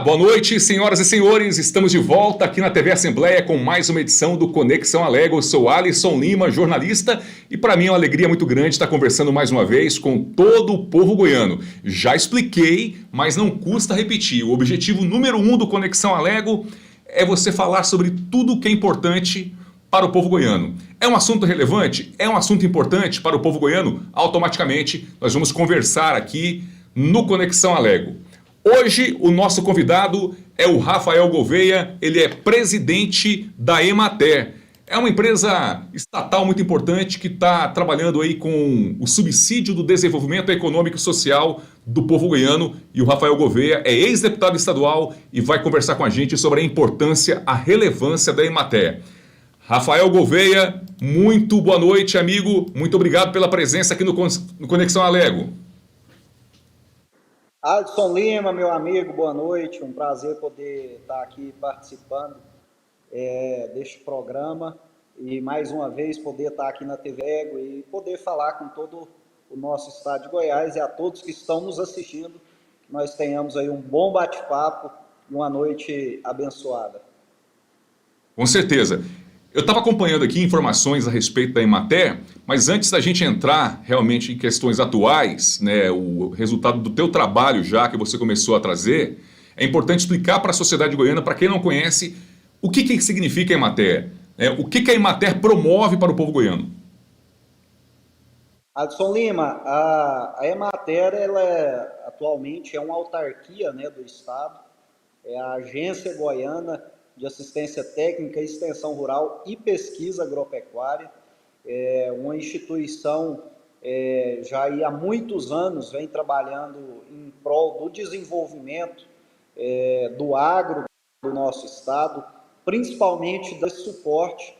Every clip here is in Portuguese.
Boa noite, senhoras e senhores. Estamos de volta aqui na TV Assembleia com mais uma edição do Conexão Alego. Eu sou Alisson Lima, jornalista, e para mim é uma alegria muito grande estar conversando mais uma vez com todo o povo goiano. Já expliquei, mas não custa repetir. O objetivo número 1 do Conexão Alego é você falar sobre tudo o que é importante para o povo goiano. É um assunto relevante? É um assunto importante para o povo goiano? Automaticamente nós vamos conversar aqui no Conexão Alego. Hoje o nosso convidado é o Rafael Gouveia, ele é presidente da Emater. É uma empresa estatal muito importante que está trabalhando aí com o subsídio do desenvolvimento econômico e social do povo goiano. E o Rafael Gouveia é ex-deputado estadual e vai conversar com a gente sobre a importância, a relevância da Emater. Rafael Gouveia, muito boa noite, amigo. Muito obrigado pela presença aqui no Conexão Alego. Alisson Lima, meu amigo, boa noite. Um prazer poder estar aqui participando deste programa e mais uma vez poder estar aqui na TV Ego e poder falar com todo o nosso estado de Goiás e a todos que estão nos assistindo, que nós tenhamos aí um bom bate-papo e uma noite abençoada. Com certeza. Eu estava acompanhando aqui informações a respeito da Emater, mas antes da gente entrar realmente em questões atuais, né, o resultado do teu trabalho já que você começou a trazer, é importante explicar para a sociedade goiana, para quem não conhece, o que significa a Emater, né, o que a Emater promove para o povo goiano. Alisson Lima, a Emater atualmente é uma autarquia, né, do estado, é a Agência Goiana de Assistência Técnica, Extensão Rural e Pesquisa Agropecuária, uma instituição já há muitos anos vem trabalhando em prol do desenvolvimento do agro do nosso estado, principalmente desse suporte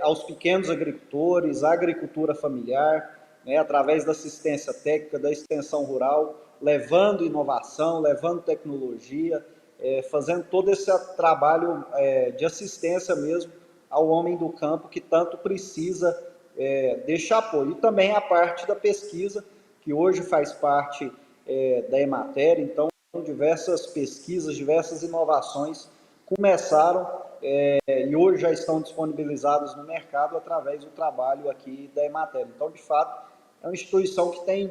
aos pequenos agricultores, à agricultura familiar, né, através da assistência técnica, da extensão rural, levando inovação, levando tecnologia, fazendo todo esse trabalho de assistência mesmo ao homem do campo que tanto precisa deste apoio. E também a parte da pesquisa, que hoje faz parte da Emater, então diversas pesquisas, diversas inovações começaram e hoje já estão disponibilizadas no mercado através do trabalho aqui da Emater. Então, de fato, é uma instituição que tem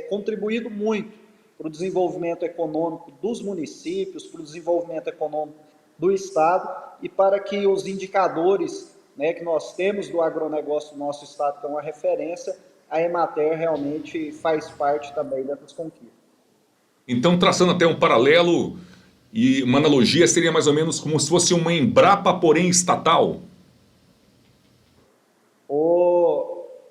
contribuído muito para o desenvolvimento econômico dos municípios, para o desenvolvimento econômico do estado e para que os indicadores, né, que nós temos do agronegócio do nosso estado, que é uma referência, a Emater realmente faz parte também dessas conquistas. Então, traçando até um paralelo e uma analogia, seria mais ou menos como se fosse uma Embrapa, porém estatal?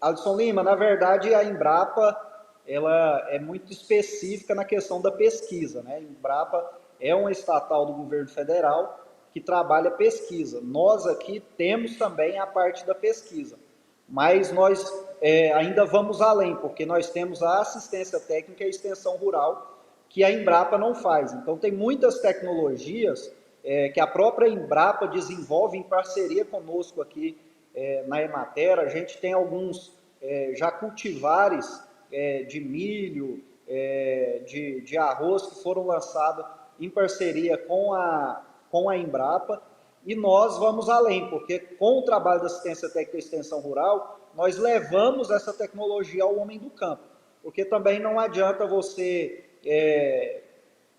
Alisson Lima, na verdade, a Embrapa ela é muito específica na questão da pesquisa, né? A Embrapa é uma estatal do governo federal que trabalha pesquisa. Nós aqui temos também a parte da pesquisa, mas nós ainda vamos além, porque nós temos a assistência técnica e a extensão rural que a Embrapa não faz. Então, tem muitas tecnologias que a própria Embrapa desenvolve em parceria conosco aqui na Emater. A gente tem alguns já cultivares de milho, de arroz que foram lançados em parceria com a Embrapa, e nós vamos além, porque com o trabalho da assistência técnica e extensão rural, nós levamos essa tecnologia ao homem do campo, porque também não adianta você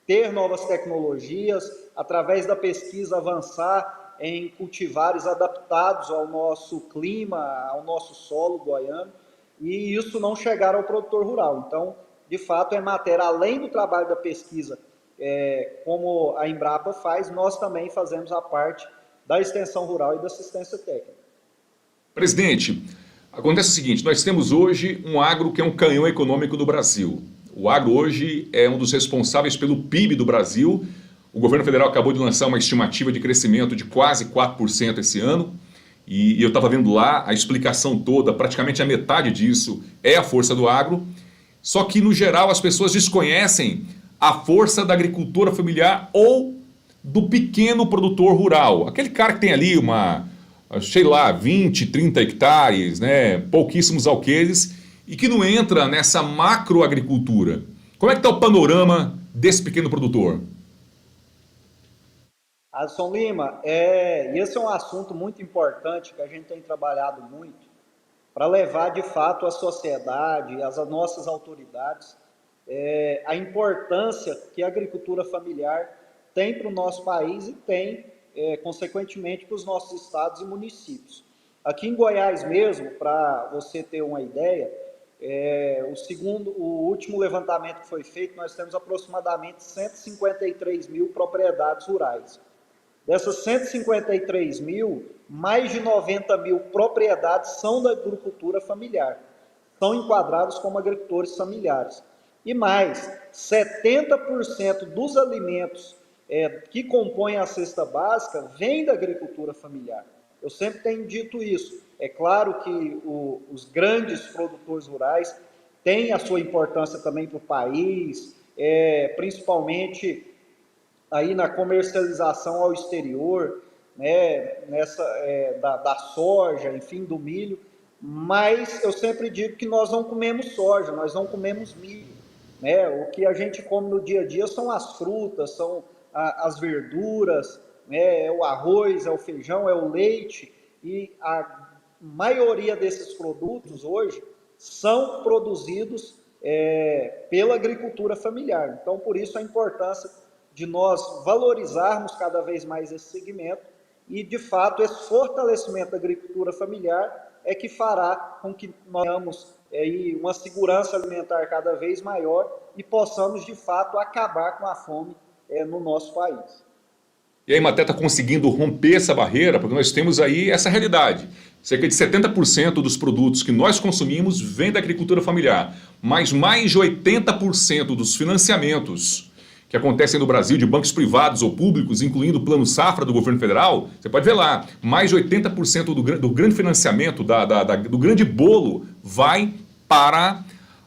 ter novas tecnologias, através da pesquisa avançar em cultivares adaptados ao nosso clima, ao nosso solo goiano, e isso não chegar ao produtor rural. Então, de fato, a Emater, além do trabalho da pesquisa, como a Embrapa faz, nós também fazemos a parte da extensão rural e da assistência técnica. Presidente, acontece o seguinte, nós temos hoje um agro que é um canhão econômico do Brasil. O agro hoje é um dos responsáveis pelo PIB do Brasil. O governo federal acabou de lançar uma estimativa de crescimento de quase 4% esse ano. E eu estava vendo lá a explicação toda, praticamente a metade disso é a força do agro. Só que, no geral, as pessoas desconhecem a força da agricultura familiar ou do pequeno produtor rural. Aquele cara que tem ali sei lá, 20, 30 hectares, né, pouquíssimos alqueires, e que não entra nessa macroagricultura. Como é que está o panorama desse pequeno produtor? Alisson Lima, esse é um assunto muito importante que a gente tem trabalhado muito para levar de fato à sociedade, às nossas autoridades, a importância que a agricultura familiar tem para o nosso país e tem, consequentemente, para os nossos estados e municípios. Aqui em Goiás mesmo, para você ter uma ideia, o último levantamento que foi feito, nós temos aproximadamente 153 mil propriedades rurais. Dessas 153 mil, mais de 90 mil propriedades são da agricultura familiar, são enquadrados como agricultores familiares. E mais, 70% dos alimentos que compõem a cesta básica vêm da agricultura familiar. Eu sempre tenho dito isso. É claro que os grandes produtores rurais têm a sua importância também para o país, principalmente aí na comercialização ao exterior, né, da soja, enfim, do milho, mas eu sempre digo que nós não comemos soja, nós não comemos milho, né? O que a gente come no dia a dia são as frutas, são as verduras, né? É o arroz, é o feijão, é o leite, e a maioria desses produtos hoje são produzidos pela agricultura familiar. Então, por isso a importância de nós valorizarmos cada vez mais esse segmento e, de fato, esse fortalecimento da agricultura familiar é que fará com que nós tenhamos uma segurança alimentar cada vez maior e possamos, de fato, acabar com a fome no nosso país. E a Emater está conseguindo romper essa barreira, porque nós temos aí essa realidade. Cerca de 70% dos produtos que nós consumimos vêm da agricultura familiar, mas mais de 80% dos financiamentos que acontecem no Brasil de bancos privados ou públicos, incluindo o Plano Safra do governo federal, você pode ver lá, mais de 80% do grande financiamento, do grande bolo, vai para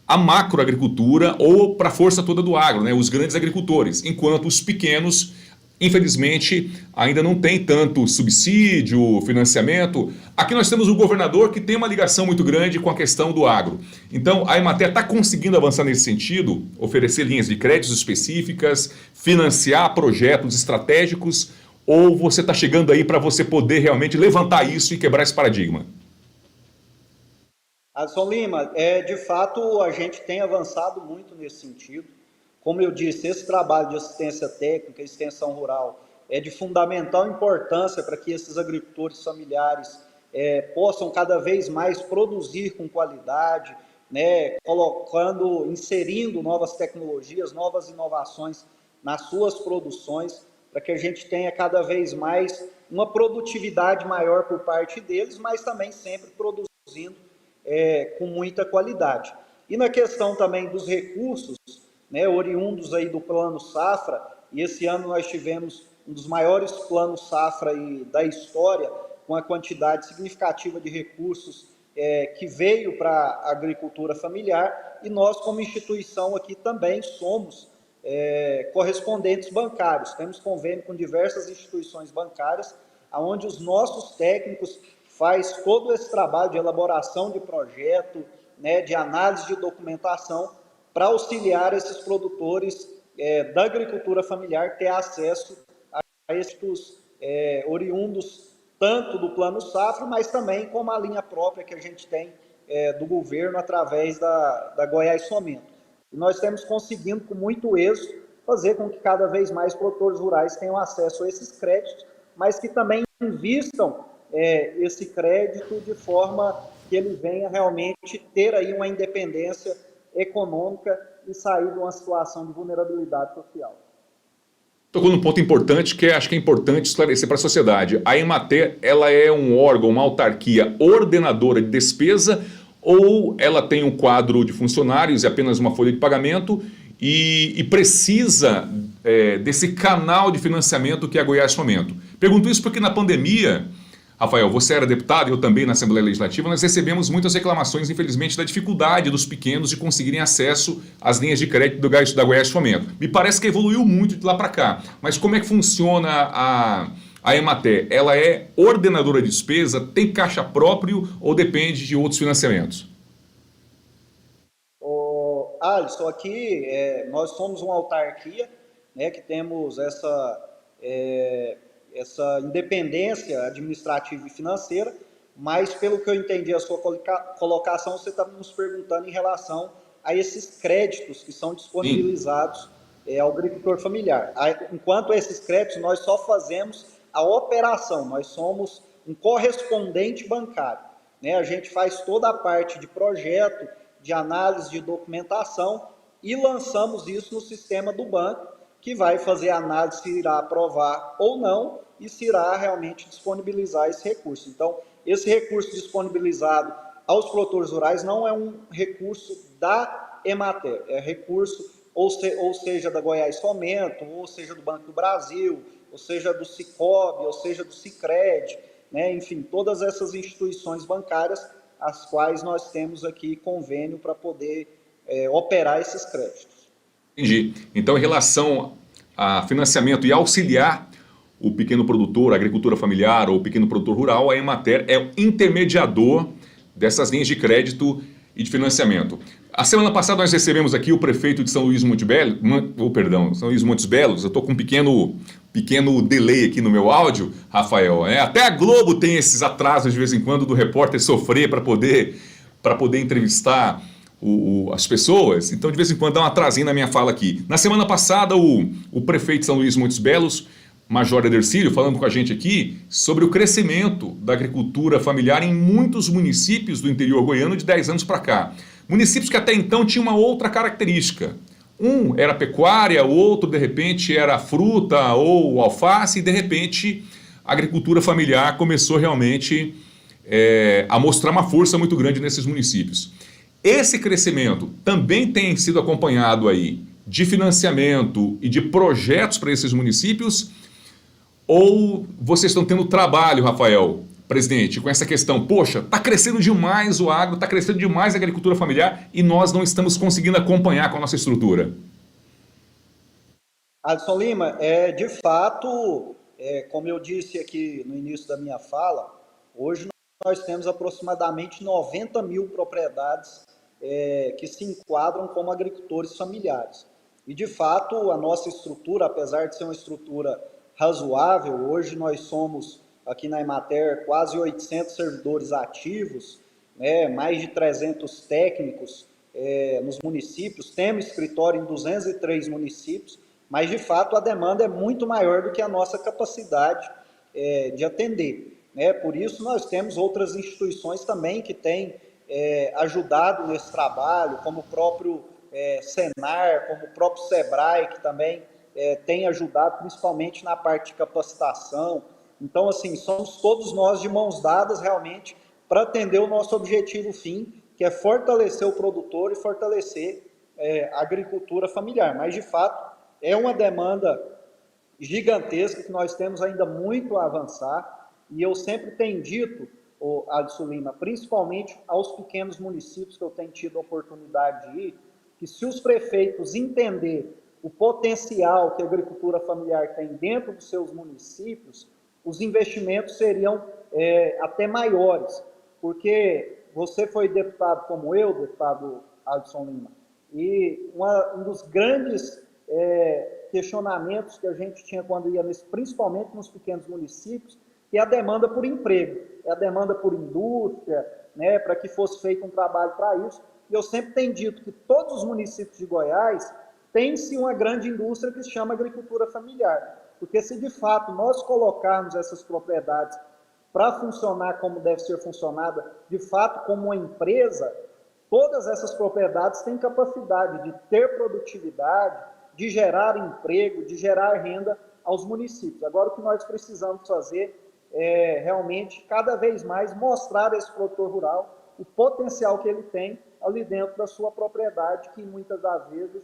a macroagricultura ou para a força toda do agro, né, os grandes agricultores, enquanto os pequenos, infelizmente, ainda não tem tanto subsídio, financiamento. Aqui nós temos um governador que tem uma ligação muito grande com a questão do agro. Então, a Emater está conseguindo avançar nesse sentido, oferecer linhas de créditos específicas, financiar projetos estratégicos, ou você está chegando aí para você poder realmente levantar isso e quebrar esse paradigma? Alisson Lima, de fato, a gente tem avançado muito nesse sentido. Como eu disse, esse trabalho de assistência técnica, extensão rural, é de fundamental importância para que esses agricultores familiares possam cada vez mais produzir com qualidade, né, inserindo novas tecnologias, novas inovações nas suas produções, para que a gente tenha cada vez mais uma produtividade maior por parte deles, mas também sempre produzindo com muita qualidade. E na questão também dos recursos, né, oriundos aí do Plano Safra, e esse ano nós tivemos um dos maiores planos safra da história, com a quantidade significativa de recursos que veio para a agricultura familiar, e nós, como instituição aqui, também somos correspondentes bancários. Temos convênio com diversas instituições bancárias, onde os nossos técnicos faz todo esse trabalho de elaboração de projeto, né, de análise de documentação, para auxiliar esses produtores da agricultura familiar ter acesso a estes oriundos tanto do Plano Safra, mas também como a linha própria que a gente tem do governo através da Goiás Fomento. E nós estamos conseguindo, com muito êxito, fazer com que cada vez mais produtores rurais tenham acesso a esses créditos, mas que também invistam esse crédito de forma que ele venha realmente ter aí uma independência econômica e sair de uma situação de vulnerabilidade social. Tocou num ponto importante que acho que é importante esclarecer para a sociedade. A Emater, ela é um órgão, uma autarquia ordenadora de despesa, ou ela tem um quadro de funcionários e apenas uma folha de pagamento e precisa desse canal de financiamento que é a Goiás Fomento? Pergunto isso porque na pandemia, Rafael, você era deputado, eu também na Assembleia Legislativa, nós recebemos muitas reclamações, infelizmente, da dificuldade dos pequenos de conseguirem acesso às linhas de crédito da Goiás Fomento. Me parece que evoluiu muito de lá para cá, mas como é que funciona a Emater? Ela é ordenadora de despesa, tem caixa próprio ou depende de outros financiamentos? Alisson, aqui nós somos uma autarquia, né, que temos essa independência administrativa e financeira, mas pelo que eu entendi a sua colocação, você está nos perguntando em relação a esses créditos que são disponibilizados ao agricultor familiar. Enquanto esses créditos, nós só fazemos a operação, nós somos um correspondente bancário, né? A gente faz toda a parte de projeto, de análise de documentação e lançamos isso no sistema do banco, que vai fazer a análise se irá aprovar ou não e se irá realmente disponibilizar esse recurso. Então, esse recurso disponibilizado aos produtores rurais não é um recurso da Emater, é recurso ou seja da Goiás Fomento, ou seja do Banco do Brasil, ou seja do Sicob, ou seja do Sicredi, né? Enfim, todas essas instituições bancárias, as quais nós temos aqui convênio para poder operar esses créditos. Entendi. Então, em relação a financiamento e auxiliar o pequeno produtor, a agricultura familiar ou o pequeno produtor rural, a Emater é o intermediador dessas linhas de crédito e de financiamento. A semana passada nós recebemos aqui o prefeito de São Luís Montes Belos. Eu estou com um pequeno delay aqui no meu áudio, Rafael. Até a Globo tem esses atrasos de vez em quando do repórter sofrer para poder entrevistar as pessoas. Então, de vez em quando dá um atrasinho na minha fala aqui. Na semana passada, o prefeito de São Luís Montes Belos, Major Edercílio, falando com a gente aqui sobre o crescimento da agricultura familiar em muitos municípios do interior goiano de 10 anos para cá. Municípios que até então tinham uma outra característica. Um era pecuária, o outro, de repente, era fruta ou alface, e, de repente, a agricultura familiar começou realmente a mostrar uma força muito grande nesses municípios. Esse crescimento também tem sido acompanhado aí de financiamento e de projetos para esses municípios? Ou vocês estão tendo trabalho, Rafael, presidente, com essa questão? Poxa, está crescendo demais o agro, está crescendo demais a agricultura familiar e nós não estamos conseguindo acompanhar com a nossa estrutura. Alisson Lima, de fato, como eu disse aqui no início da minha fala, hoje nós temos aproximadamente 90 mil propriedades que se enquadram como agricultores familiares. E, de fato, a nossa estrutura, apesar de ser uma estrutura razoável, hoje nós somos, aqui na Emater, quase 800 servidores ativos, mais de 300 técnicos nos municípios, temos escritório em 203 municípios, mas, de fato, a demanda é muito maior do que a nossa capacidade de atender. Por isso, nós temos outras instituições também que têm ajudado nesse trabalho, como o próprio Senar, como o próprio Sebrae, que também tem ajudado, principalmente na parte de capacitação. Então, assim, somos todos nós de mãos dadas, realmente, para atender o nosso objetivo fim, que é fortalecer o produtor e fortalecer a agricultura familiar. Mas, de fato, é uma demanda gigantesca que nós temos ainda muito a avançar, e eu sempre tenho dito, Alisson Lima, principalmente aos pequenos municípios que eu tenho tido a oportunidade de ir, que se os prefeitos entenderem o potencial que a agricultura familiar tem dentro dos seus municípios, os investimentos seriam até maiores, porque você foi deputado como eu, deputado Alisson Lima, e um dos grandes questionamentos que a gente tinha quando ia, principalmente nos pequenos municípios, que é a demanda por emprego, é a demanda por indústria, para que fosse feito um trabalho para isso. E eu sempre tenho dito que todos os municípios de Goiás têm-se uma grande indústria que se chama agricultura familiar, porque se de fato nós colocarmos essas propriedades para funcionar como deve ser funcionada, de fato como uma empresa, todas essas propriedades têm capacidade de ter produtividade, de gerar emprego, de gerar renda aos municípios. Agora, o que nós precisamos fazer é realmente, cada vez mais, mostrar a esse produtor rural o potencial que ele tem ali dentro da sua propriedade, que muitas das vezes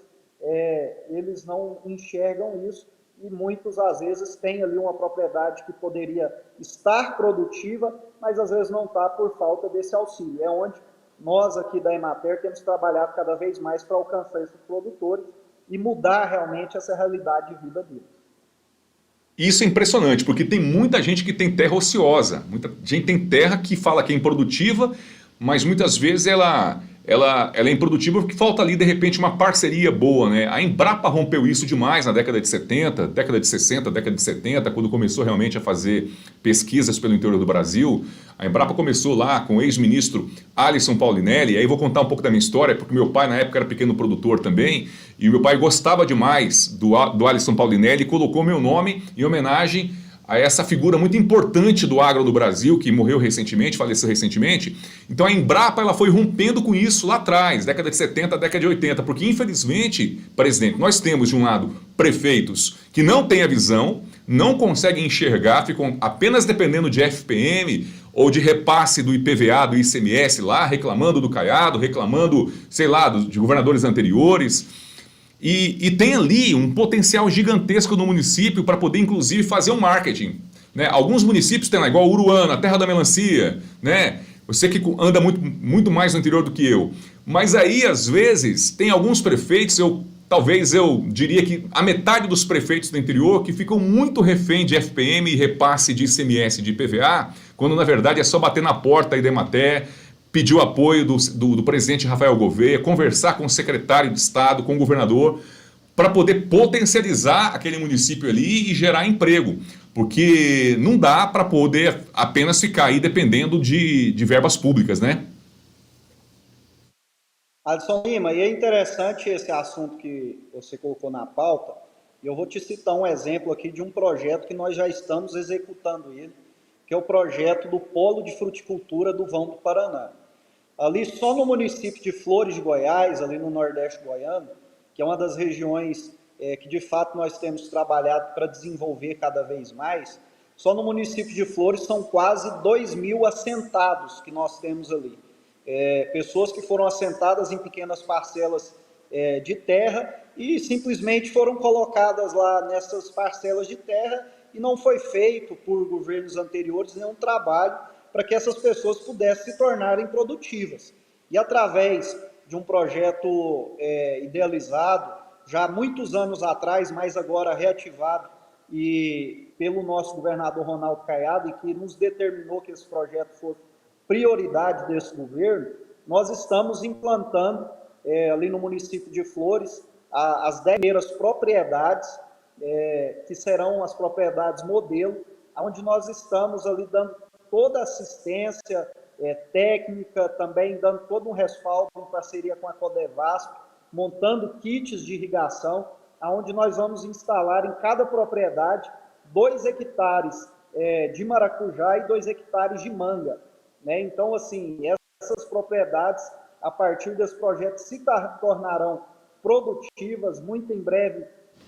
eles não enxergam isso, e muitas às vezes tem ali uma propriedade que poderia estar produtiva, mas às vezes não está por falta desse auxílio. É onde nós aqui da Emater temos trabalhado cada vez mais para alcançar esses produtores e mudar realmente essa realidade de vida deles. Isso é impressionante, porque tem muita gente que tem terra ociosa, muita gente tem terra que fala que é improdutiva, mas muitas vezes ela ela é improdutível porque falta ali, de repente, uma parceria boa, né? A Embrapa rompeu isso demais na década de 70, década de 60, década de 70, quando começou realmente a fazer pesquisas pelo interior do Brasil. A Embrapa começou lá com o ex-ministro Alisson Paulinelli, aí eu vou contar um pouco da minha história, porque meu pai na época era pequeno produtor também, e meu pai gostava demais do Alisson Paulinelli e colocou meu nome em homenagem a essa figura muito importante do agro do Brasil, que morreu recentemente, faleceu recentemente. Então a Embrapa ela foi rompendo com isso lá atrás, década de 70, década de 80, porque infelizmente, presidente, nós temos de um lado prefeitos que não têm a visão, não conseguem enxergar, ficam apenas dependendo de FPM ou de repasse do IPVA, do ICMS lá, reclamando do Caiado, reclamando, sei lá, de governadores anteriores. E tem ali um potencial gigantesco no município para poder, inclusive, fazer um marketing. Né? Alguns municípios têm lá, igual Uruana, a terra da melancia, né? Você que anda muito mais no interior do que eu. Mas aí, às vezes, tem alguns prefeitos, talvez eu diria que a metade dos prefeitos do interior que ficam muito refém de FPM e repasse de ICMS e de IPVA, quando na verdade é só bater na porta aí da Emater, pedir o apoio do presidente Rafael Gouveia, conversar com o secretário de Estado, com o governador, para poder potencializar aquele município ali e gerar emprego. Porque não dá para poder apenas ficar aí dependendo de verbas públicas, né? Alisson Lima, e é interessante esse assunto que você colocou na pauta. Eu vou te citar um exemplo aqui de um projeto que nós já estamos executando ele, que é o projeto do Polo de Fruticultura do Vão do Paraná. Ali só no município de Flores de Goiás, ali no Nordeste goiano, que é uma das regiões que de fato nós temos trabalhado para desenvolver cada vez mais, só no município de Flores são quase 2.000 assentados que nós temos ali. Pessoas que foram assentadas em pequenas parcelas de terra e simplesmente foram colocadas lá nessas parcelas de terra e não foi feito por governos anteriores nenhum trabalho para que essas pessoas pudessem se tornarem produtivas. E através de um projeto idealizado, já há muitos anos atrás, mas agora reativado, e pelo nosso governador Ronaldo Caiado, e que nos determinou que esse projeto fosse prioridade desse governo, nós estamos implantando ali no município de Flores as 10 primeiras propriedades, que serão as propriedades modelo, onde nós estamos ali dando toda a assistência técnica, também dando todo um respaldo em parceria com a Codevasf, montando kits de irrigação, onde nós vamos instalar em cada propriedade 2 hectares de maracujá e 2 hectares de manga. Né? Então, assim, essas propriedades, a partir desse projeto, se tornarão produtivas, muito em breve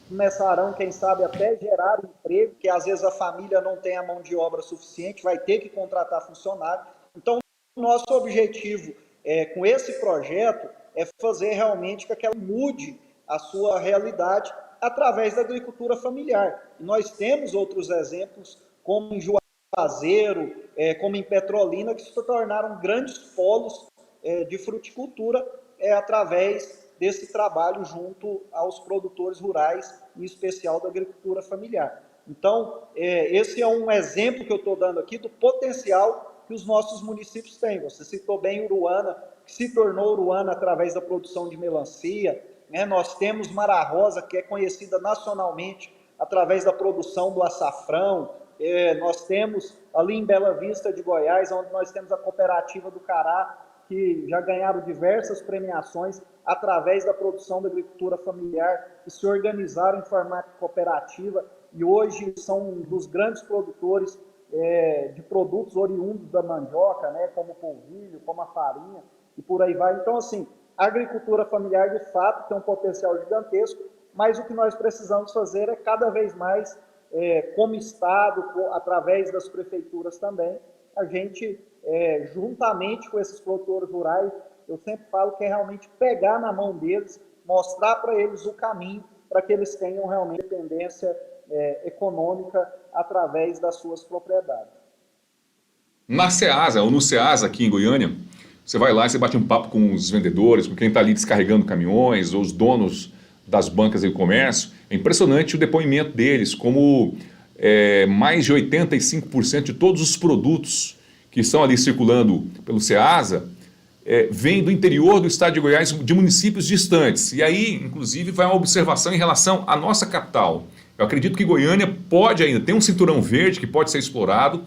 começarão, quem sabe, até gerar emprego, que às vezes a família não tem a mão de obra suficiente, vai ter que contratar funcionário. Então, o nosso objetivo com esse projeto é fazer realmente com que ela mude a sua realidade através da agricultura familiar. E nós temos outros exemplos, como em Juazeiro, como em Petrolina, que se tornaram grandes polos de fruticultura através desse trabalho junto aos produtores rurais, em especial da agricultura familiar. Então, esse é um exemplo que eu estou dando aqui do potencial que os nossos municípios têm. Você citou bem Uruana, que se tornou Uruana através da produção de melancia. Nós temos Mara Rosa, que é conhecida nacionalmente através da produção do açafrão. Nós temos ali em Bela Vista de Goiás, onde nós temos a cooperativa do Cará, que já ganharam diversas premiações através da produção da agricultura familiar, que se organizaram em formato cooperativa e hoje são um dos grandes produtores de produtos oriundos da mandioca, né, como o polvilho, como a farinha e por aí vai. Então, assim, a agricultura familiar de fato tem um potencial gigantesco, mas o que nós precisamos fazer é cada vez mais, como Estado, através das prefeituras também, a gente, juntamente com esses produtores rurais, eu sempre falo que é realmente pegar na mão deles, mostrar para eles o caminho para que eles tenham realmente dependência econômica através das suas propriedades. Na Ceasa, ou no Ceasa aqui em Goiânia, você vai lá e você bate um papo com os vendedores, com quem está ali descarregando caminhões, ou os donos das bancas de comércio. É impressionante o depoimento deles, como mais de 85% de todos os produtos que estão ali circulando pelo Ceasa, vêm do interior do estado de Goiás, de municípios distantes. E aí, inclusive, vai uma observação em relação à nossa capital. Eu acredito que Goiânia pode ainda ter um cinturão verde que pode ser explorado,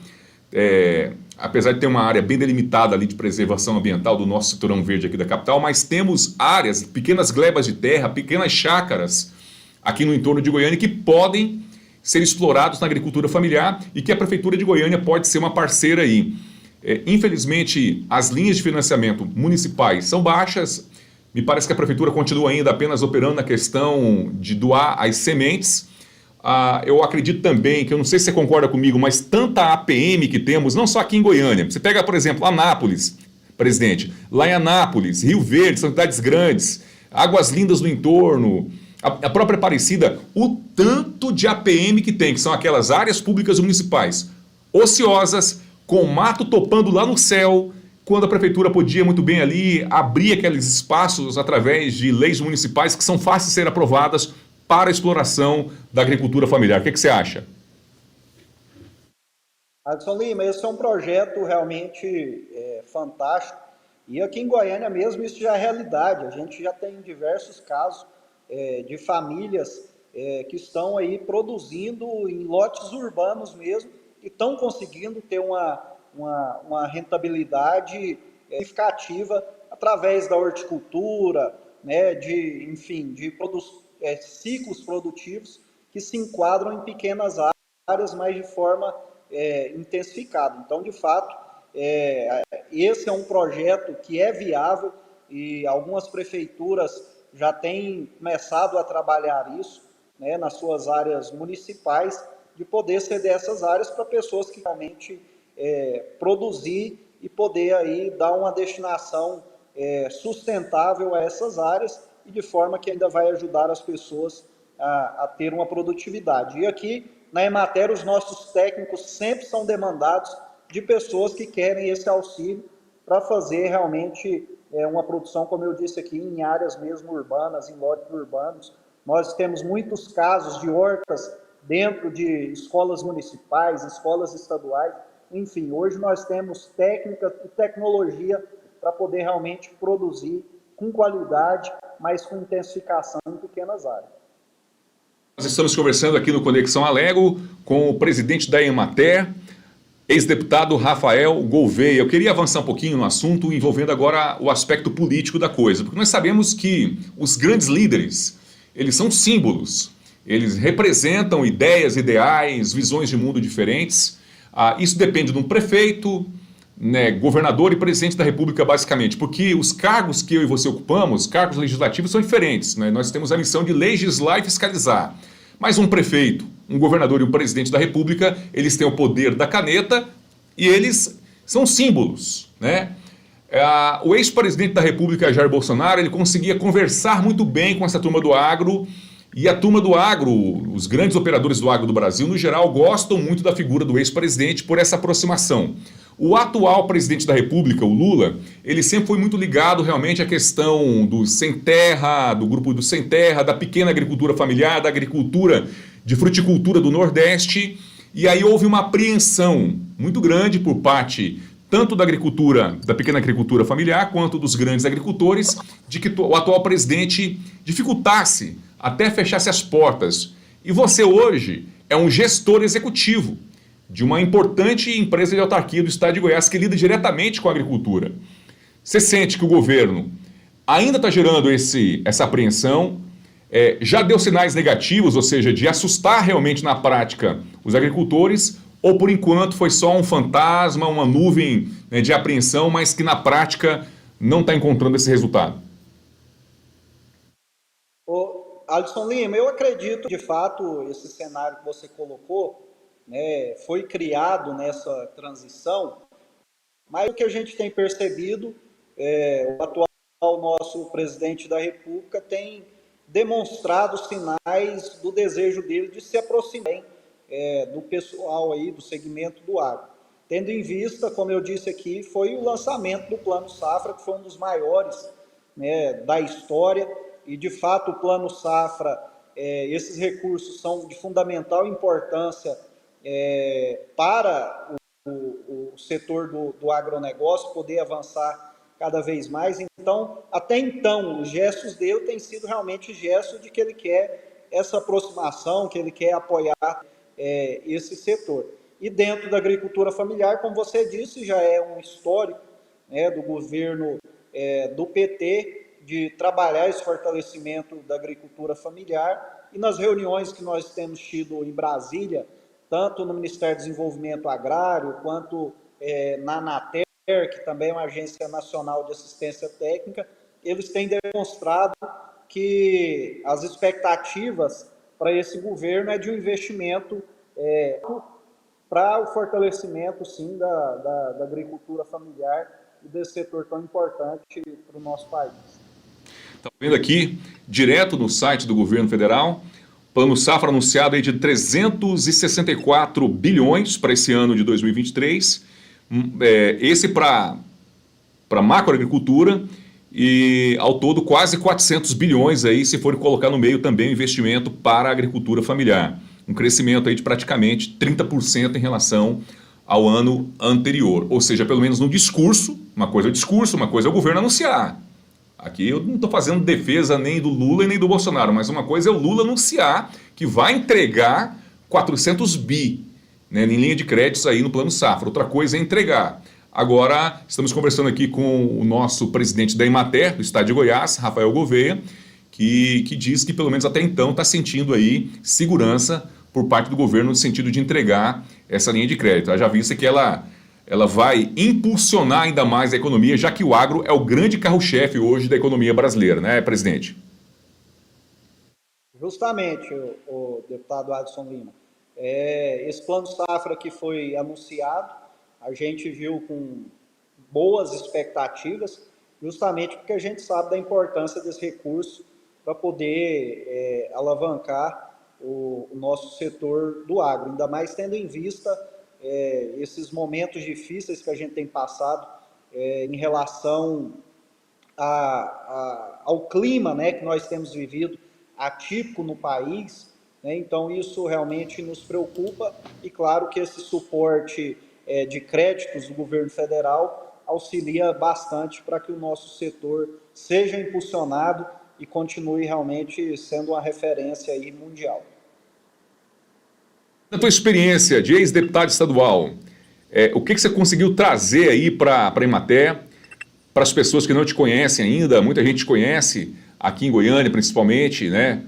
apesar de ter uma área bem delimitada ali de preservação ambiental do nosso cinturão verde aqui da capital, mas temos áreas, pequenas glebas de terra, pequenas chácaras aqui no entorno de Goiânia que podem ser explorados na agricultura familiar e que a Prefeitura de Goiânia pode ser uma parceira aí. Infelizmente, as linhas de financiamento municipais são baixas, me parece que a Prefeitura continua ainda apenas operando na questão de doar as sementes. Eu acredito também, que eu não sei se você concorda comigo, mas tanta APM que temos, não só aqui em Goiânia. Você pega, por exemplo, Anápolis, presidente, lá em Anápolis, Rio Verde, são cidades grandes, Águas Lindas do entorno, a própria Aparecida, o tanto de APM que tem, que são aquelas áreas públicas municipais ociosas, com mato topando lá no céu, quando a Prefeitura podia muito bem ali abrir aqueles espaços através de leis municipais que são fáceis de ser aprovadas para a exploração da agricultura familiar. O que você acha? Alisson Lima, esse é um projeto realmente fantástico. E aqui em Goiânia mesmo isso já é realidade. A gente já tem diversos casos de famílias que estão aí produzindo em lotes urbanos mesmo e estão conseguindo ter uma rentabilidade significativa através da horticultura, né, de ciclos produtivos que se enquadram em pequenas áreas, mas de forma intensificada. Então, de fato, esse é um projeto que é viável e algumas prefeituras já têm começado a trabalhar isso, né, nas suas áreas municipais, de poder ceder essas áreas para pessoas que realmente produzir e poder aí dar uma destinação sustentável a essas áreas e de forma que ainda vai ajudar as pessoas a ter uma produtividade. E aqui, na Emater, os nossos técnicos sempre são demandados de pessoas que querem esse auxílio para fazer realmente uma produção, como eu disse aqui, em áreas mesmo urbanas, em lotes urbanos. Nós temos muitos casos de hortas dentro de escolas municipais, escolas estaduais. Enfim, hoje nós temos técnica e tecnologia para poder realmente produzir com qualidade, mas com intensificação em pequenas áreas. Nós estamos conversando aqui no Conexão Alego com o presidente da Emater, ex-deputado Rafael Gouveia. Eu queria avançar um pouquinho no assunto envolvendo agora o aspecto político da coisa, porque nós sabemos que os grandes líderes, eles são símbolos, eles representam ideias, ideais, visões de mundo diferentes. Isso depende de um prefeito, né, governador e presidente da República, basicamente, porque os cargos que eu e você ocupamos, cargos legislativos, são diferentes, né? Nós temos a missão de legislar e fiscalizar. Mas um prefeito, um governador e um presidente da República, eles têm o poder da caneta e eles são símbolos, né? O ex-presidente da República, Jair Bolsonaro, ele conseguia conversar muito bem com essa turma do agro, e a turma do agro, os grandes operadores do agro do Brasil, no geral, gostam muito da figura do ex-presidente por essa aproximação. O atual presidente da República, o Lula, ele sempre foi muito ligado realmente à questão do sem terra, do grupo do sem terra, da pequena agricultura familiar, da agricultura de fruticultura do Nordeste, e aí houve uma apreensão muito grande por parte tanto da agricultura, da pequena agricultura familiar, quanto dos grandes agricultores, de que o atual presidente dificultasse, até fechasse as portas. E você hoje é um gestor executivo de uma importante empresa de autarquia do estado de Goiás que lida diretamente com a agricultura. Você sente que o governo ainda está gerando essa apreensão, já deu sinais negativos, ou seja, de assustar realmente na prática os agricultores, ou por enquanto foi só um fantasma, uma nuvem, né, de apreensão, mas que na prática não está encontrando esse resultado? Alisson Lima, eu acredito, de fato, esse cenário que você colocou, né, foi criado nessa transição, mas o que a gente tem percebido, o atual nosso presidente da República tem demonstrado sinais do desejo dele de se aproximar do pessoal aí, do segmento do agro. Tendo em vista, como eu disse aqui, foi o lançamento do Plano Safra, que foi um dos maiores, né, da história, e de fato o Plano Safra, esses recursos são de fundamental importância para o setor do agronegócio poder avançar cada vez mais. Então, até então, os gestos dele têm sido realmente gestos de que ele quer essa aproximação, que ele quer apoiar esse setor. E dentro da agricultura familiar, como você disse, já é um histórico, né, do governo do PT de trabalhar esse fortalecimento da agricultura familiar. E nas reuniões que nós temos tido em Brasília, tanto no Ministério do Desenvolvimento Agrário, quanto na Anater, que também é uma agência nacional de assistência técnica, eles têm demonstrado que as expectativas para esse governo é de um investimento para o fortalecimento, sim, da agricultura familiar e desse setor tão importante para o nosso país. Estamos vendo aqui, direto no site do governo federal, plano safra anunciado aí de 364 bilhões para esse ano de 2023, esse para macroagricultura, e ao todo quase 400 bilhões aí, se for colocar no meio também o investimento para a agricultura familiar. Um crescimento aí de praticamente 30% em relação ao ano anterior. Ou seja, pelo menos no discurso, uma coisa é o discurso, uma coisa é o governo anunciar. Aqui eu não estou fazendo defesa nem do Lula e nem do Bolsonaro, mas uma coisa é o Lula anunciar que vai entregar 400 bi, né, em linha de créditos aí no Plano Safra. Outra coisa é entregar. Agora, estamos conversando aqui com o nosso presidente da Emater, do estado de Goiás, Rafael Gouveia, que diz que pelo menos até então está sentindo aí segurança por parte do governo no sentido de entregar essa linha de crédito. Já vista que ela vai impulsionar ainda mais a economia, já que o agro é o grande carro-chefe hoje da economia brasileira, né, presidente? Justamente, o deputado Adson Lima. Esse plano safra que foi anunciado, a gente viu com boas expectativas, justamente porque a gente sabe da importância desse recurso para poder alavancar o nosso setor do agro, ainda mais tendo em vista esses momentos difíceis que a gente tem passado em relação ao clima, né, que nós temos vivido atípico no país, né? Então isso realmente nos preocupa e claro que esse suporte de créditos do governo federal auxilia bastante para que o nosso setor seja impulsionado e continue realmente sendo uma referência aí mundial. Na tua experiência de ex-deputado estadual, o que você conseguiu trazer aí para a Emater, para as pessoas que não te conhecem ainda? Muita gente te conhece, aqui em Goiânia principalmente, né?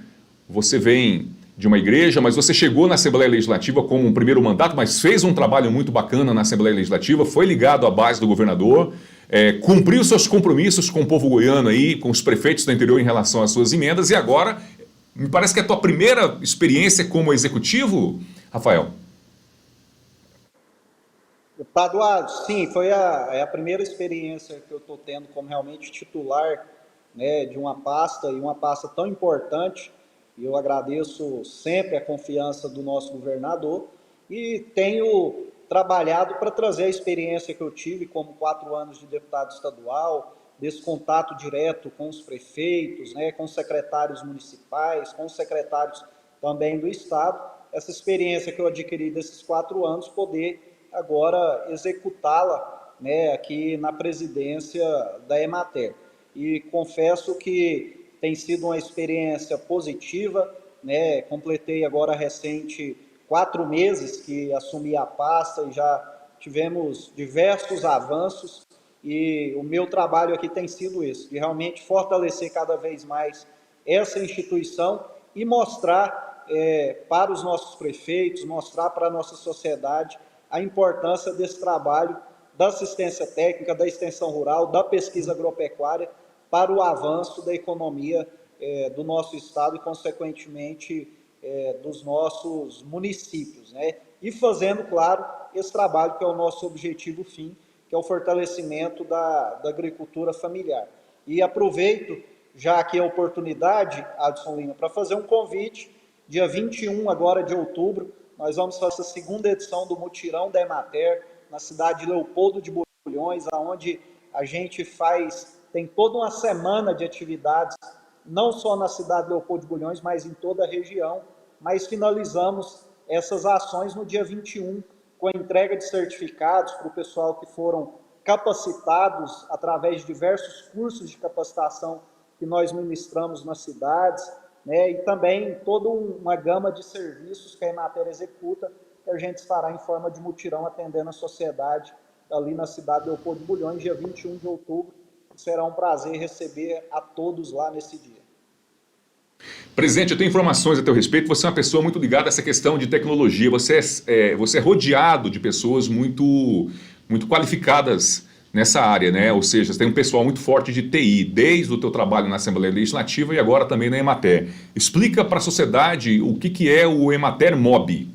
Você vem de uma igreja, mas você chegou na Assembleia Legislativa como um primeiro mandato, mas fez um trabalho muito bacana na Assembleia Legislativa, foi ligado à base do governador, cumpriu seus compromissos com o povo goiano aí, com os prefeitos do interior em relação às suas emendas, e agora, me parece que é a tua primeira experiência como executivo, Rafael? Deputado Adson, sim, foi a primeira experiência que eu estou tendo como realmente titular, né, de uma pasta, e uma pasta tão importante, e eu agradeço sempre a confiança do nosso governador, e tenho trabalhado para trazer a experiência que eu tive como 4 anos de deputado estadual, desse contato direto com os prefeitos, né, com os secretários municipais, com os secretários também do Estado, essa experiência que eu adquiri desses 4 anos, poder agora executá-la, né, aqui na presidência da Emater. E confesso que tem sido uma experiência positiva, né, completei agora recente 4 meses que assumi a pasta e já tivemos diversos avanços e o meu trabalho aqui tem sido esse, de realmente fortalecer cada vez mais essa instituição e mostrar para os nossos prefeitos, mostrar para a nossa sociedade a importância desse trabalho da assistência técnica, da extensão rural, da pesquisa agropecuária para o avanço da economia do nosso estado e, consequentemente, dos nossos municípios, né? E fazendo, claro, esse trabalho que é o nosso objetivo fim, que é o fortalecimento da agricultura familiar. E aproveito já aqui a oportunidade, Adson Lima, para fazer um convite, dia 21 agora de outubro, nós vamos fazer a segunda edição do Mutirão da Emater, na cidade de Leopoldo de Bulhões, onde a gente tem toda uma semana de atividades, não só na cidade de Leopoldo de Bulhões, mas em toda a região, mas finalizamos essas ações no dia 21, com a entrega de certificados para o pessoal que foram capacitados através de diversos cursos de capacitação que nós ministramos nas cidades, né, e também toda uma gama de serviços que a Emater executa, que a gente estará em forma de mutirão atendendo a sociedade ali na cidade de Leopoldo de Bulhões, dia 21 de outubro. Será um prazer receber a todos lá nesse dia. Presidente, eu tenho informações a teu respeito. Você é uma pessoa muito ligada a essa questão de tecnologia. Você é rodeado de pessoas muito qualificadas nessa área, né? Ou seja, você tem um pessoal muito forte de TI, desde o teu trabalho na Assembleia Legislativa e agora também na Emater. Explica para a sociedade o que é o Emater Mob.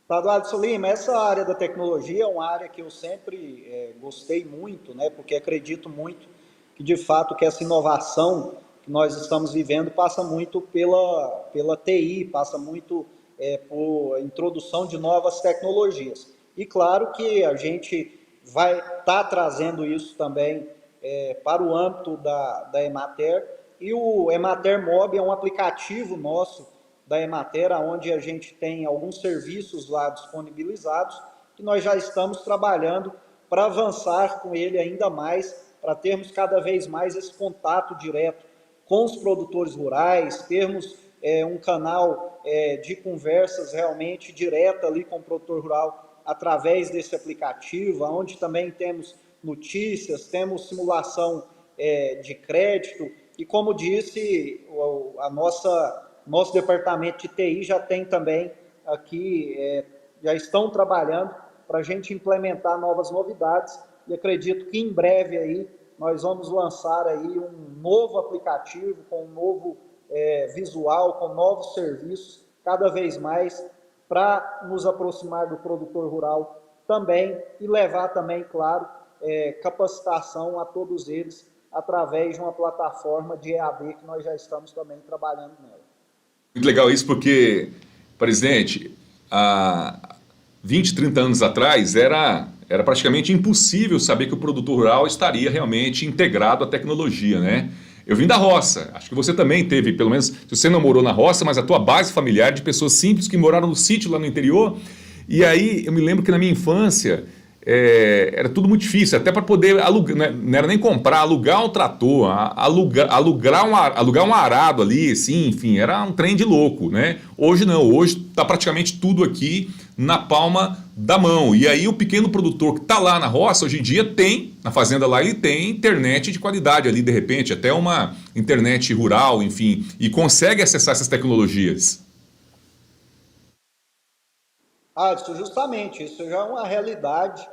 Alisson Lima, essa área da tecnologia é uma área que eu sempre gostei muito, né? Porque acredito muito que, de fato, que essa inovação que nós estamos vivendo passa muito pela TI, passa muito por introdução de novas tecnologias. E claro que a gente vai estar trazendo isso também para o âmbito da Emater, e o Emater Mob é um aplicativo nosso da Emater, onde a gente tem alguns serviços lá disponibilizados, que nós já estamos trabalhando para avançar com ele ainda mais, para termos cada vez mais esse contato direto com os produtores rurais, termos um canal de conversas realmente direta ali com o produtor rural através desse aplicativo, onde também temos notícias, temos simulação de crédito, e como disse, nosso departamento de TI já tem também aqui, já estão trabalhando para a gente implementar novas novidades, e acredito que em breve aí nós vamos lançar aí um novo aplicativo com um novo visual, com novos serviços, cada vez mais para nos aproximar do produtor rural também e levar também, claro, capacitação a todos eles através de uma plataforma de EAD que nós já estamos também trabalhando nela. Muito legal isso porque, presidente, há 20, 30 anos atrás era praticamente impossível saber que o produtor rural estaria realmente integrado à tecnologia, né? Eu vim da roça, acho que você também teve, pelo menos, se você não morou na roça, mas a tua base familiar de pessoas simples que moraram no sítio lá no interior. E aí eu me lembro que na minha infância era tudo muito difícil, até para poder alugar, não era nem comprar, alugar um trator, alugar um arado ali, assim, enfim, era um trem de louco, né? Hoje não, hoje está praticamente tudo aqui na palma da mão. E aí o pequeno produtor que está lá na roça, hoje em dia tem, na fazenda lá, ele tem internet de qualidade ali, de repente, até uma internet rural, enfim, e consegue acessar essas tecnologias. Isso justamente, isso já é uma realidade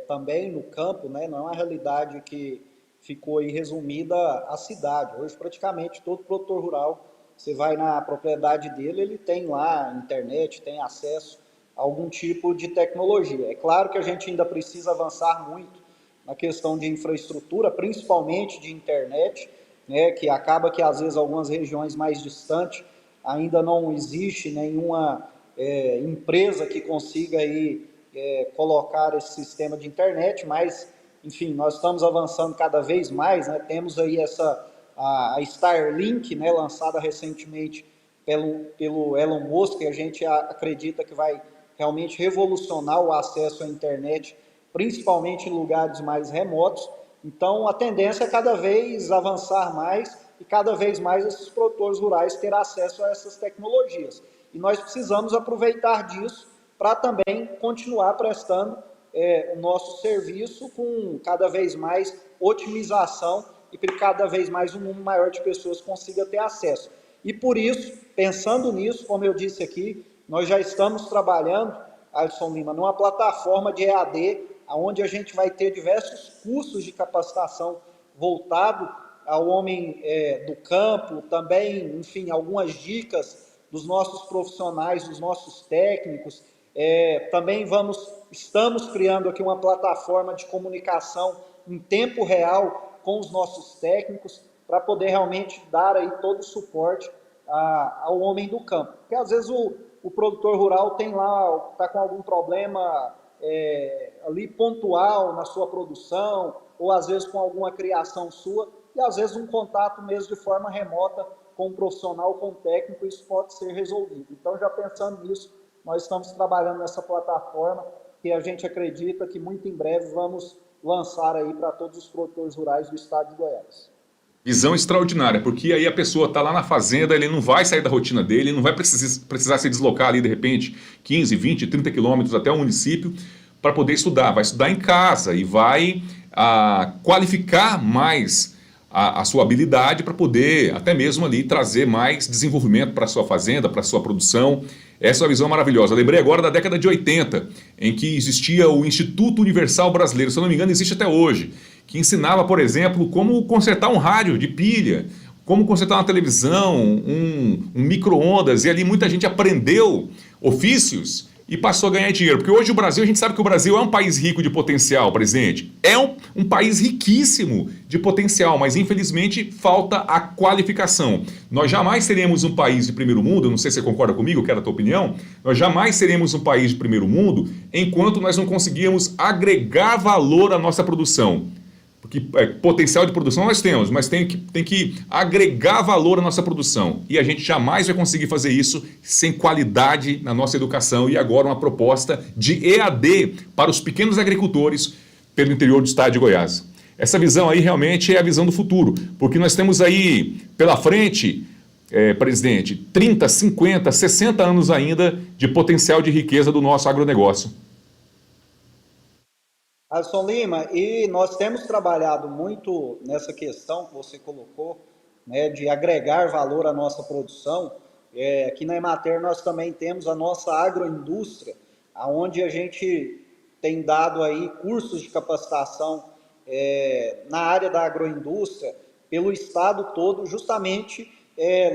também no campo, né? Não é uma realidade que ficou aí resumida à cidade. Hoje, praticamente, todo produtor rural, você vai na propriedade dele, ele tem lá internet, tem acesso a algum tipo de tecnologia. É claro que a gente ainda precisa avançar muito na questão de infraestrutura, principalmente de internet, né? Que acaba que, às vezes, algumas regiões mais distantes ainda não existe nenhuma empresa que consiga aí, colocar esse sistema de internet, mas, enfim, nós estamos avançando cada vez mais, né? Temos aí a Starlink, né, lançada recentemente pelo Elon Musk, que a gente acredita que vai realmente revolucionar o acesso à internet, principalmente em lugares mais remotos. Então, a tendência é cada vez avançar mais e cada vez mais esses produtores rurais ter acesso a essas tecnologias. E nós precisamos aproveitar disso para também continuar prestando o nosso serviço com cada vez mais otimização e para cada vez mais um número maior de pessoas consiga ter acesso. E por isso, pensando nisso, como eu disse aqui, nós já estamos trabalhando, Alisson Lima, numa plataforma de EAD, onde a gente vai ter diversos cursos de capacitação voltado ao homem do campo, também, enfim, algumas dicas dos nossos profissionais, dos nossos técnicos. Também estamos criando aqui uma plataforma de comunicação em tempo real com os nossos técnicos, para poder realmente dar aí todo o suporte ao homem do campo. Porque às vezes o produtor rural tem lá, está com algum problema ali pontual na sua produção, ou às vezes com alguma criação sua, e às vezes um contato mesmo de forma remota com um profissional, com um técnico, isso pode ser resolvido. Então, já pensando nisso, nós estamos trabalhando nessa plataforma que a gente acredita que muito em breve vamos lançar aí para todos os produtores rurais do estado de Goiás. Visão extraordinária, porque aí a pessoa está lá na fazenda, ele não vai sair da rotina dele, não vai precisar se deslocar ali de repente 15, 20, 30 quilômetros até o município para poder estudar. Vai estudar em casa e vai qualificar mais a sua habilidade para poder até mesmo ali trazer mais desenvolvimento para a sua fazenda, para a sua produção. Essa é uma visão maravilhosa. Eu lembrei agora da década de 80, em que existia o Instituto Universal Brasileiro, se eu não me engano existe até hoje, que ensinava, por exemplo, como consertar um rádio de pilha, como consertar uma televisão, um micro-ondas, e ali muita gente aprendeu ofícios e passou a ganhar dinheiro. Porque hoje o Brasil, a gente sabe que o Brasil é um país rico de potencial, presidente. É um país riquíssimo de potencial, mas infelizmente falta a qualificação. Nós jamais seremos um país de primeiro mundo, eu não sei se você concorda comigo, eu quero a tua opinião, nós jamais seremos um país de primeiro mundo enquanto nós não conseguirmos agregar valor à nossa produção. Porque potencial de produção nós temos, mas tem que agregar valor à nossa produção. E a gente jamais vai conseguir fazer isso sem qualidade na nossa educação. E agora uma proposta de EAD para os pequenos agricultores pelo interior do estado de Goiás. Essa visão aí realmente é a visão do futuro, porque nós temos aí pela frente, presidente, 30, 50, 60 anos ainda de potencial de riqueza do nosso agronegócio. Alisson Lima, e nós temos trabalhado muito nessa questão que você colocou, né, de agregar valor à nossa produção. Aqui na Emater nós também temos a nossa agroindústria, onde a gente tem dado aí cursos de capacitação na área da agroindústria pelo estado todo, justamente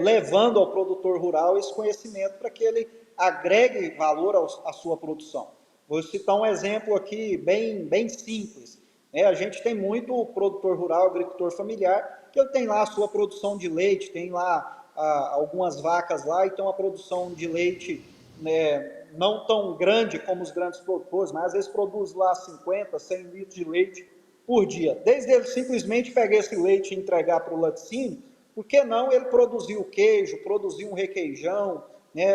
levando ao produtor rural esse conhecimento para que ele agregue valor à sua produção. Vou citar um exemplo aqui bem simples. A gente tem muito produtor rural, agricultor familiar, que ele tem lá a sua produção de leite, tem lá algumas vacas lá, e tem uma produção de leite não tão grande como os grandes produtores, mas às vezes produz lá 50, 100 litros de leite por dia. Desde ele simplesmente pegar esse leite e entregar para o laticínio, por que não ele produzir o queijo, produzir um requeijão,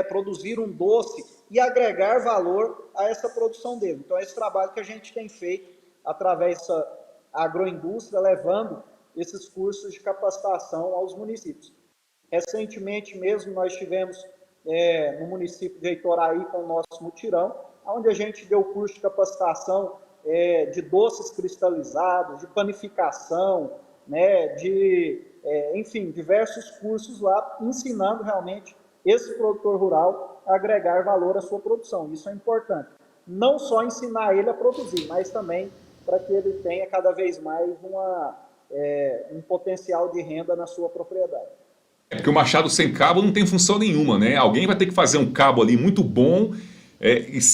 produzir um doce e agregar valor a essa produção dele. Então, esse trabalho que a gente tem feito através dessa agroindústria, levando esses cursos de capacitação aos municípios. Recentemente mesmo, nós tivemos no município de Heitoraí com o nosso mutirão, onde a gente deu curso de capacitação de doces cristalizados, de panificação, enfim, diversos cursos lá, ensinando realmente esse produtor rural a agregar valor à sua produção. Isso é importante. Não só ensinar ele a produzir, mas também para que ele tenha cada vez mais um potencial de renda na sua propriedade. Porque o machado sem cabo não tem função nenhuma, né? Alguém vai ter que fazer um cabo ali muito bom,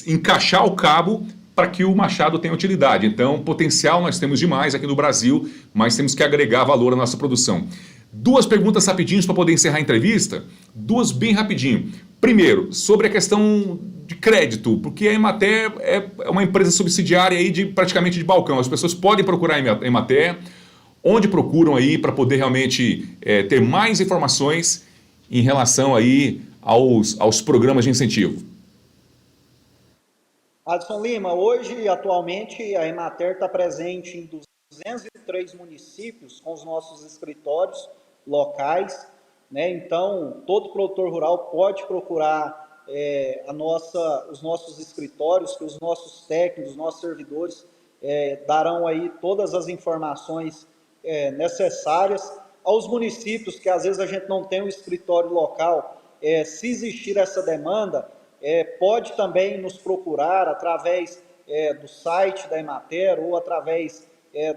encaixar o cabo para que o machado tenha utilidade. Então, potencial nós temos demais aqui no Brasil, mas temos que agregar valor à nossa produção. Duas perguntas rapidinhos para poder encerrar a entrevista. Duas bem rapidinho. Primeiro, sobre a questão de crédito, porque a Emater é uma empresa subsidiária aí praticamente de balcão. As pessoas podem procurar a Emater, onde procuram aí para poder realmente ter mais informações em relação aí aos programas de incentivo. Alisson Lima, hoje, atualmente, a Emater está presente em 203 municípios com os nossos escritórios locais, Então, todo produtor rural pode procurar os nossos escritórios, que os nossos técnicos, os nossos servidores darão aí todas as informações necessárias. Aos municípios que às vezes a gente não tem um escritório local, se existir essa demanda, pode também nos procurar através do site da Emater ou através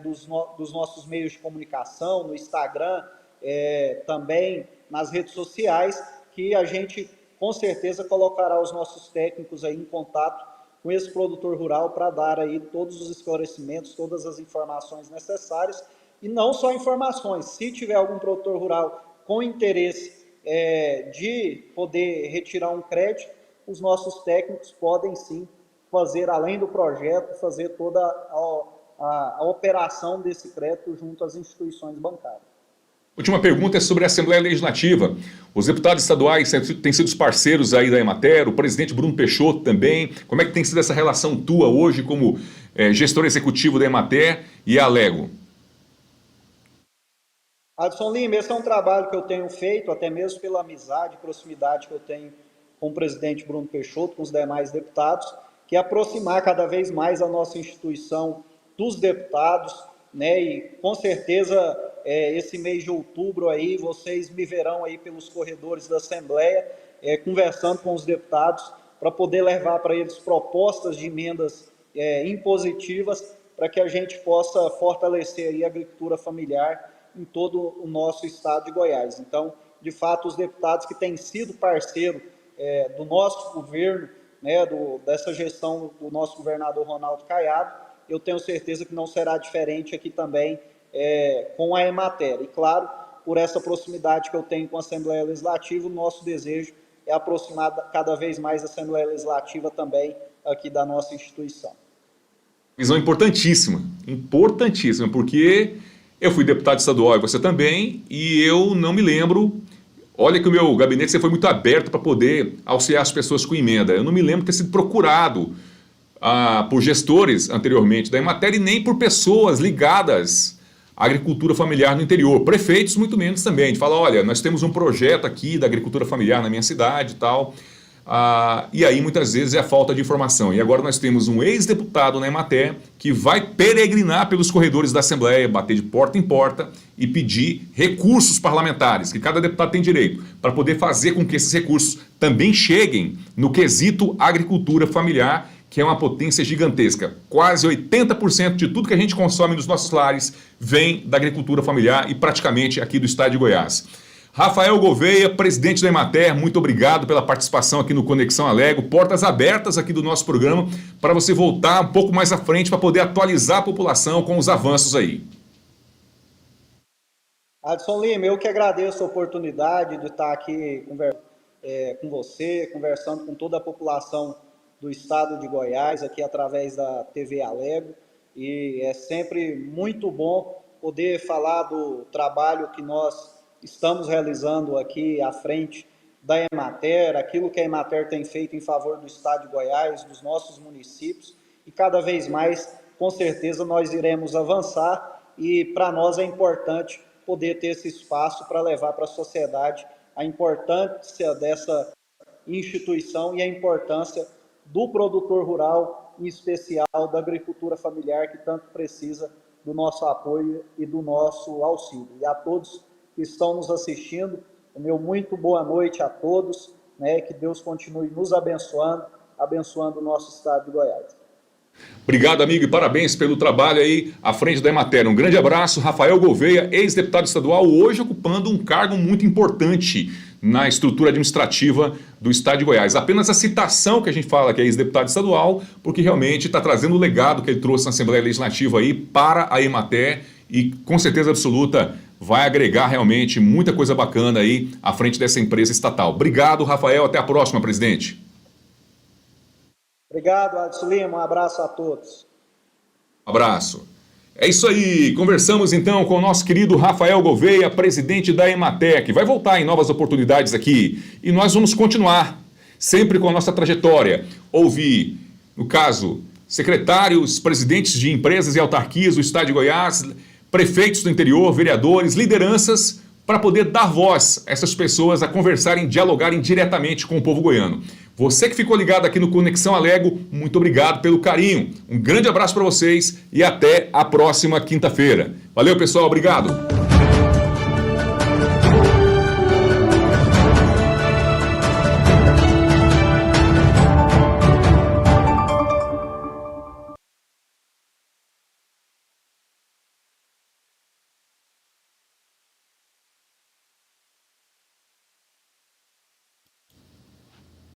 dos nossos meios de comunicação, no Instagram, também nas redes sociais, que a gente com certeza colocará os nossos técnicos aí em contato com esse produtor rural para dar aí todos os esclarecimentos, todas as informações necessárias, e não só informações. Se tiver algum produtor rural com interesse de poder retirar um crédito, os nossos técnicos podem sim fazer, além do projeto, fazer toda a operação desse crédito junto às instituições bancárias. Última pergunta é sobre a Assembleia Legislativa. Os deputados estaduais têm sido os parceiros aí da Emater, o presidente Bruno Peixoto também. Como é que tem sido essa relação tua hoje como gestor executivo da Emater e a Alego? Adson Lima, esse é um trabalho que eu tenho feito, até mesmo pela amizade e proximidade que eu tenho com o presidente Bruno Peixoto, com os demais deputados, que é aproximar cada vez mais a nossa instituição dos deputados, né? E com certeza esse mês de outubro aí vocês me verão aí pelos corredores da Assembleia conversando com os deputados para poder levar para eles propostas de emendas impositivas para que a gente possa fortalecer aí a agricultura familiar em todo o nosso estado de Goiás. Então, de fato, os deputados que têm sido parceiro do nosso governo, né, dessa gestão do nosso governador Ronaldo Caiado, eu tenho certeza que não será diferente aqui também com a Emater. E, claro, por essa proximidade que eu tenho com a Assembleia Legislativa, o nosso desejo é aproximar cada vez mais a Assembleia Legislativa também aqui da nossa instituição. Visão importantíssima, porque eu fui deputado estadual e você também, e eu não me lembro. Olha que o meu gabinete sempre foi muito aberto para poder auxiliar as pessoas com emenda. Eu não me lembro de ter sido procurado por gestores anteriormente da Emater e nem por pessoas ligadas à agricultura familiar no interior. Prefeitos, muito menos também. De falar, olha, nós temos um projeto aqui da agricultura familiar na minha cidade e tal. E aí muitas vezes é a falta de informação. E agora nós temos um ex-deputado na Emater que vai peregrinar pelos corredores da Assembleia, bater de porta em porta e pedir recursos parlamentares, que cada deputado tem direito, para poder fazer com que esses recursos também cheguem no quesito agricultura familiar, que é uma potência gigantesca. Quase 80% de tudo que a gente consome nos nossos lares vem da agricultura familiar e praticamente aqui do estado de Goiás. Rafael Gouveia, presidente da Emater, muito obrigado pela participação aqui no Conexão Alego. Portas abertas aqui do nosso programa para você voltar um pouco mais à frente para poder atualizar a população com os avanços aí. Adson Lima, eu que agradeço a oportunidade de estar aqui com você, conversando com toda a população do estado de Goiás, aqui através da TV Alego. E é sempre muito bom poder falar do trabalho que nós estamos realizando aqui à frente da Emater, aquilo que a Emater tem feito em favor do estado de Goiás, dos nossos municípios, e cada vez mais, com certeza, nós iremos avançar, e para nós é importante poder ter esse espaço para levar para a sociedade a importância dessa instituição e a importância do produtor rural, em especial da agricultura familiar, que tanto precisa do nosso apoio e do nosso auxílio. E a todos que estão nos assistindo, o meu muito boa noite a todos, né? Que Deus continue nos abençoando, abençoando o nosso estado de Goiás. Obrigado, amigo, e parabéns pelo trabalho aí à frente da Emater. Um grande abraço. Rafael Gouveia, ex-deputado estadual, hoje ocupando um cargo muito importante na estrutura administrativa do estado de Goiás. Apenas a citação que a gente fala que é ex-deputado estadual, porque realmente está trazendo o legado que ele trouxe na Assembleia Legislativa aí para a Emater e, com certeza absoluta, vai agregar realmente muita coisa bacana aí à frente dessa empresa estatal. Obrigado, Rafael. Até a próxima, presidente. Obrigado, Adson Lima. Um abraço a todos. Abraço. É isso aí. Conversamos então com o nosso querido Rafael Gouveia, presidente da Emater, que vai voltar em novas oportunidades aqui. E nós vamos continuar sempre com a nossa trajetória. Ouvir, no caso, secretários, presidentes de empresas e autarquias do estado de Goiás, prefeitos do interior, vereadores, lideranças, para poder dar voz a essas pessoas a conversarem, dialogarem diretamente com o povo goiano. Você que ficou ligado aqui no Conexão Alego, muito obrigado pelo carinho. Um grande abraço para vocês e até a próxima quinta-feira. Valeu, pessoal. Obrigado.